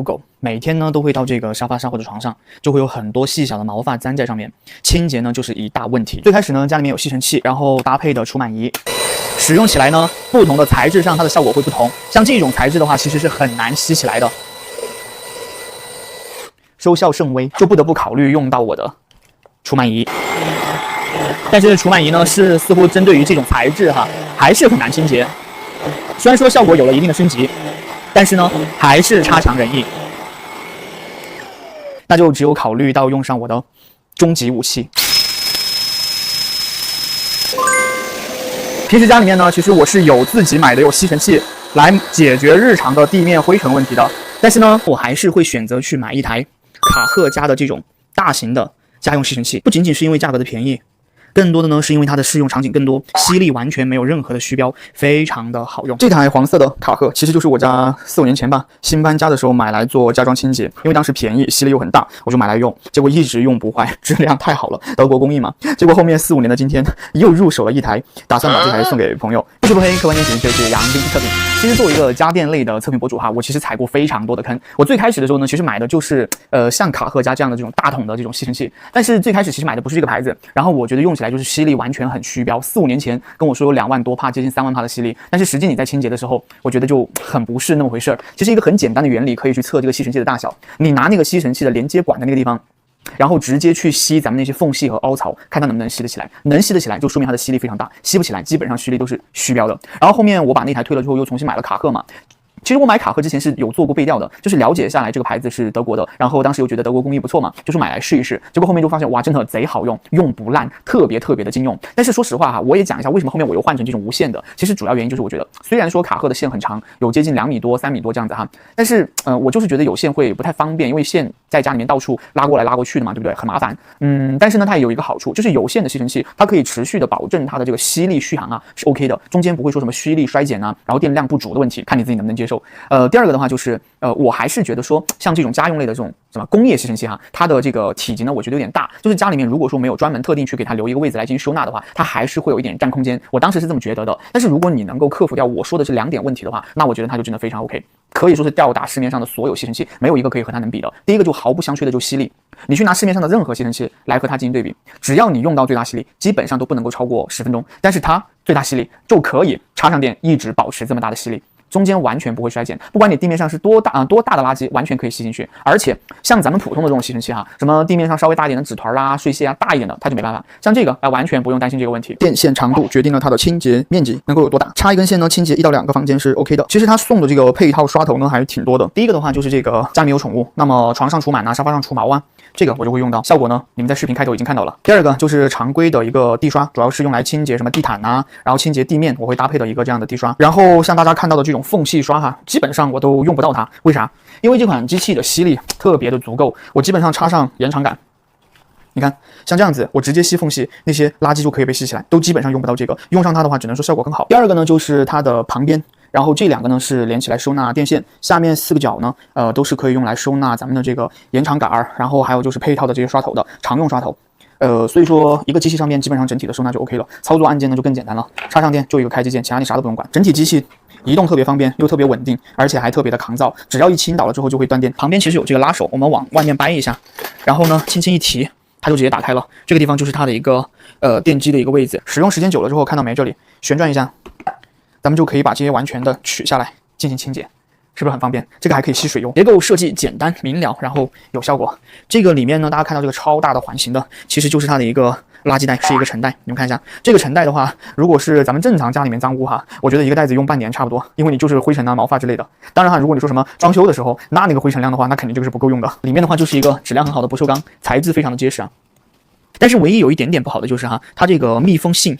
狗每天呢都会到这个沙发上或者床上，就会有很多细小的毛发粘在上面，清洁呢就是一大问题。最开始呢家里面有吸尘器，然后搭配的除螨仪，使用起来呢不同的材质上它的效果会不同。像这种材质的话，其实是很难吸起来的，收效甚微，就不得不考虑用到我的除螨仪。但是除螨仪呢是似乎针对于这种材质还是很难清洁。虽然说效果有了一定的升级，但是呢还是差强人意。那就只有考虑到用上我的终极武器。平时家里面呢，其实我是有自己买的有吸尘器来解决日常的地面灰尘问题的，但是呢，我还是会选择去买一台卡赫家的这种大型的家用吸尘器，不仅仅是因为价格的便宜，更多的呢是因为它的适用场景更多，吸力完全没有任何的虚标，非常的好用。这台黄色的卡赫其实就是我家4、5年前吧，新搬家的时候买来做家装清洁，因为当时便宜，吸力又很大，我就买来用，结果一直用不坏，质量太好了，德国工艺嘛。结果后面4、5年的今天又入手了一台，打算把这台送给朋友。不吃不黑，客观点就是杨斌测评。其实作为一个家电类的测评博主我其实踩过非常多的坑。我最开始的时候呢，其实买的就是像卡赫家这样的这种大桶的这种吸尘器，但是最开始其实买的不是这个牌子，然后我觉得用起来就是吸力完全很虚标，4、5年前跟我说有2万多帕，接近3万帕的吸力，但是实际你在清洁的时候，我觉得就很不是那么回事儿。其实一个很简单的原理可以去测这个吸尘器的大小，你拿那个吸尘器的连接管的那个地方，然后直接去吸咱们那些缝隙和凹槽，看它能不能吸得起来。能吸得起来，就说明它的吸力非常大；吸不起来，基本上吸力都是虚标的。然后后面我把那台退了之后，又重新买了卡赫嘛。其实我买卡赫之前是有做过背调的，就是了解下来这个牌子是德国的，然后当时又觉得德国工艺不错嘛，就是买来试一试。结果后面就发现哇，真的贼好用，用不烂，特别的经用。但是说实话我也讲一下为什么后面我又换成这种无线的。其实主要原因就是我觉得，虽然说卡赫的线很长，有接近2米多、3米多这样子但是我就是觉得有线会不太方便，因为线在家里面到处拉过来拉过去的嘛，对不对？很麻烦。但是呢，它也有一个好处，就是有线的吸尘器它可以持续的保证它的这个吸力续航是 OK 的，中间不会说什么吸力衰减然后电量不足的问题，看你自己能不能接受。第二个的话就是我还是觉得说像这种家用类的这种什么工业吸尘器它的这个体积呢，我觉得有点大，就是家里面如果说没有专门特定去给它留一个位置来进行收纳的话，它还是会有一点占空间。我当时是这么觉得的。但是如果你能够克服掉我说的这2点问题的话，那我觉得它就真的非常 OK， 可以说是吊打市面上的所有吸尘器，没有一个可以和它能比的。第一个就毫不相缺的就是吸力，你去拿市面上的任何吸尘器来和它进行对比，只要你用到最大吸力，基本上都不能够超过10分钟，但是它最大吸力就可以插上电一直保持这么大的吸力，中间完全不会衰减，不管你地面上是多大的垃圾，完全可以吸进去。而且像咱们普通的这种吸尘器什么地面上稍微大一点的纸团碎屑大一点的，它就没办法。像这个完全不用担心这个问题。电线长度决定了它的清洁面积能够有多大，插一根线呢，清洁1到2个房间是 OK 的。其实它送的这个配套刷头呢还挺多的。第一个的话就是这个家里面有宠物，那么床上除螨沙发上除毛这个我就会用到，效果呢你们在视频开头已经看到了。第二个就是常规的一个地刷，主要是用来清洁什么地毯然后清洁地面，我会搭配的一个这样的地刷。然后像大家看到的这种缝隙刷基本上我都用不到它。为啥？因为这款机器的吸力特别的足够，我基本上插上延长杆，你看像这样子，我直接吸缝隙，那些垃圾就可以被吸起来，都基本上用不到这个。用上它的话，只能说效果更好。第二个呢就是它的旁边，然后这2个呢是连起来收纳电线，下面4个角呢都是可以用来收纳咱们的这个延长杆，然后还有就是配套的这些刷头的常用刷头。所以说一个机器上面基本上整体的收纳就 OK 了。操作按键呢就更简单了，插上电就一个开机键，其他你啥都不用管。整体机器移动特别方便，又特别稳定，而且还特别的抗造，只要一倾倒了之后就会断电。旁边其实有这个拉手，我们往外面掰一下，然后呢轻轻一提，它就直接打开了。这个地方就是它的一个电机的一个位置。使用时间久了之后，看到没？这里旋转一下，咱们就可以把这些完全的取下来进行清洁。是不是很方便？这个还可以吸水用，结构设计简单明了，然后有效果。这个里面呢，大家看到这个超大的环形的，其实就是它的一个垃圾袋，是一个尘袋。你们看一下，这个尘袋的话，如果是咱们正常家里面脏污我觉得一个袋子用半年差不多，因为你就是灰尘毛发之类的。当然如果你说什么装修的时候，那个灰尘量的话，那肯定就是不够用的。里面的话就是一个质量很好的不锈钢，材质非常的结实但是唯一有一点点不好的就是它这个密封性。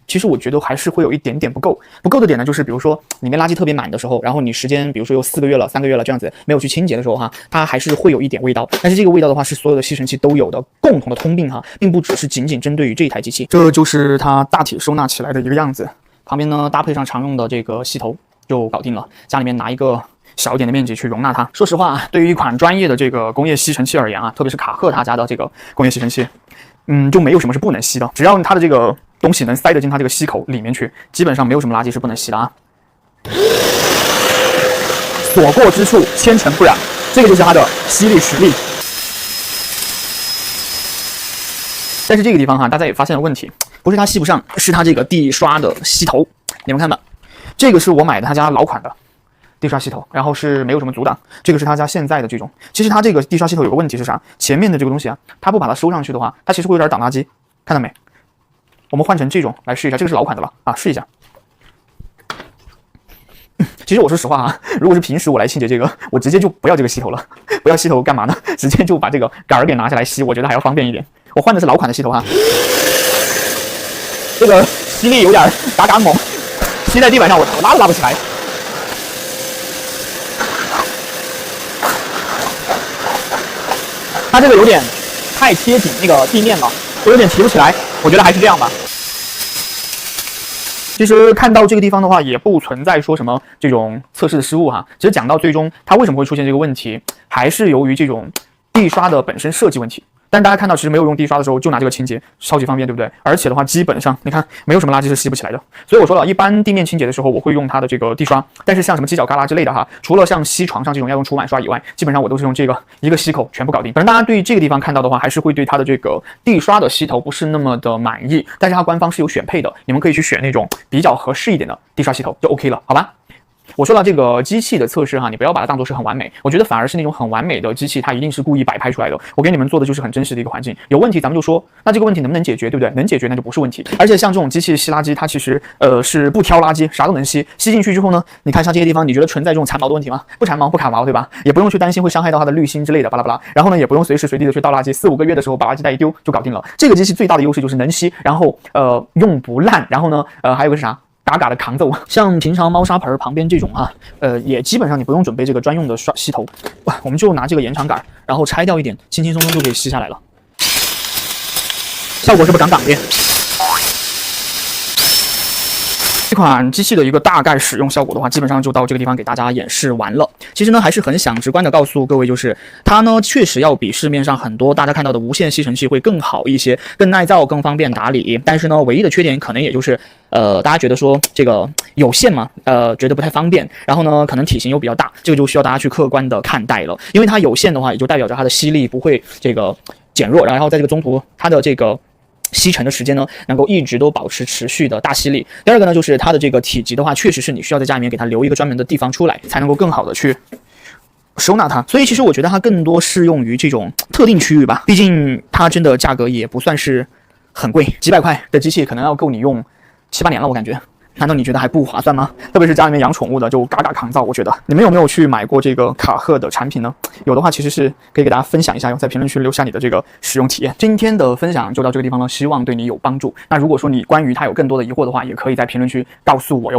其实我觉得还是会有一点点不够的点呢，就是比如说里面垃圾特别满的时候，然后你时间比如说有4个月了、3个月了这样子没有去清洁的时候它还是会有一点味道。但是这个味道的话是所有的吸尘器都有的共同的通病并不只是仅针对于这一台机器。这就是它大体收纳起来的一个样子，旁边呢搭配上常用的这个吸头就搞定了。家里面拿一个小一点的面积去容纳它。说实话对于一款专业的这个工业吸尘器而言特别是卡赫他家的这个工业吸尘器，就没有什么是不能吸的，只要它的这个东西能塞得进它这个吸口里面去，基本上没有什么垃圾是不能吸的所过之处千尘不染，这个就是它的吸力实力。但是这个地方哈，大家也发现了问题，不是它吸不上，是它这个地刷的吸头。你们看吧，这个是我买的他家老款的地刷吸头，然后是没有什么阻挡。这个是他家现在的这种。其实它这个地刷吸头有个问题是啥？前面的这个东西啊，它不把它收上去的话，它其实会有点挡垃圾，看到没？我们换成这种来试一下，这个是老款的了啊，试一下。其实我说实话啊，如果是平时我来清洁这个，我直接就不要这个吸头了。不要吸头干嘛呢？直接就把这个杆儿给拿下来吸，我觉得还要方便一点。我换的是老款的吸头哈，这个吸力有点嘎猛，吸在地板上我拉都拉不起来。它这个有点太贴紧那个地面了，我有点提不起来。我觉得还是这样吧。其实看到这个地方的话，也不存在说什么这种测试的失误哈。其实讲到最终，它为什么会出现这个问题，还是由于这种地刷的本身设计问题。但大家看到，其实没有用地刷的时候，就拿这个清洁，超级方便，对不对？而且的话，基本上你看，没有什么垃圾是吸不起来的。所以我说了，一般地面清洁的时候，我会用它的这个地刷。但是像什么犄角旮旯之类的哈，除了像吸床上这种要用除螨刷以外，基本上我都是用这个一个吸口全部搞定。可能大家对这个地方看到的话，还是会对它的这个地刷的吸头不是那么的满意。但是它官方是有选配的，你们可以去选那种比较合适一点的地刷吸头就 OK 了，好吧？我说到这个机器的测试哈，你不要把它当做是很完美，我觉得反而是那种很完美的机器，它一定是故意摆拍出来的。我给你们做的就是很真实的一个环境，有问题咱们就说，那这个问题能不能解决，对不对？能解决那就不是问题。而且像这种机器吸垃圾，它其实是不挑垃圾，啥都能吸。吸进去之后呢，你看像这些地方，你觉得存在这种缠毛的问题吗？不缠毛不卡毛，对吧？也不用去担心会伤害到它的滤芯之类的，巴拉巴拉。然后呢，也不用随时随地的去倒垃圾，4、5个月的时候把垃圾袋一丢就搞定了。这个机器最大的优势就是能吸，然后用不烂，然后呢还有个是啥？嘎嘎的扛揍，像平常猫砂盆旁边这种啊，也基本上你不用准备这个专用的刷吸头，我们就拿这个延长杆，然后拆掉一点，轻轻松松就可以吸下来了，效果是不是杠杠的？这款机器的一个大概使用效果的话，基本上就到这个地方给大家演示完了。其实呢，还是很想直观的告诉各位，就是它呢确实要比市面上很多大家看到的无线吸尘器会更好一些，更耐造，更方便打理。但是呢，唯一的缺点可能也就是大家觉得说这个有线嘛，觉得不太方便，然后呢，可能体型又比较大，这个就需要大家去客观的看待了。因为它有线的话，也就代表着它的吸力不会这个减弱，然后在这个中途它的这个吸尘的时间呢，能够一直都保持持续的大吸力。第二个呢，就是它的这个体积的话，确实是你需要在家里面给它留一个专门的地方出来，才能够更好的去收纳它。所以其实我觉得它更多适用于这种特定区域吧，毕竟它真的价格也不算是很贵，几百块的机器可能要够你用7、8年了，我感觉。难道你觉得还不划算吗？特别是家里面养宠物的，就嘎嘎抗造。我觉得你们有没有去买过这个卡赫的产品呢？有的话，其实是可以给大家分享一下，在评论区留下你的这个使用体验。今天的分享就到这个地方了，希望对你有帮助。那如果说你关于它有更多的疑惑的话，也可以在评论区告诉我哟。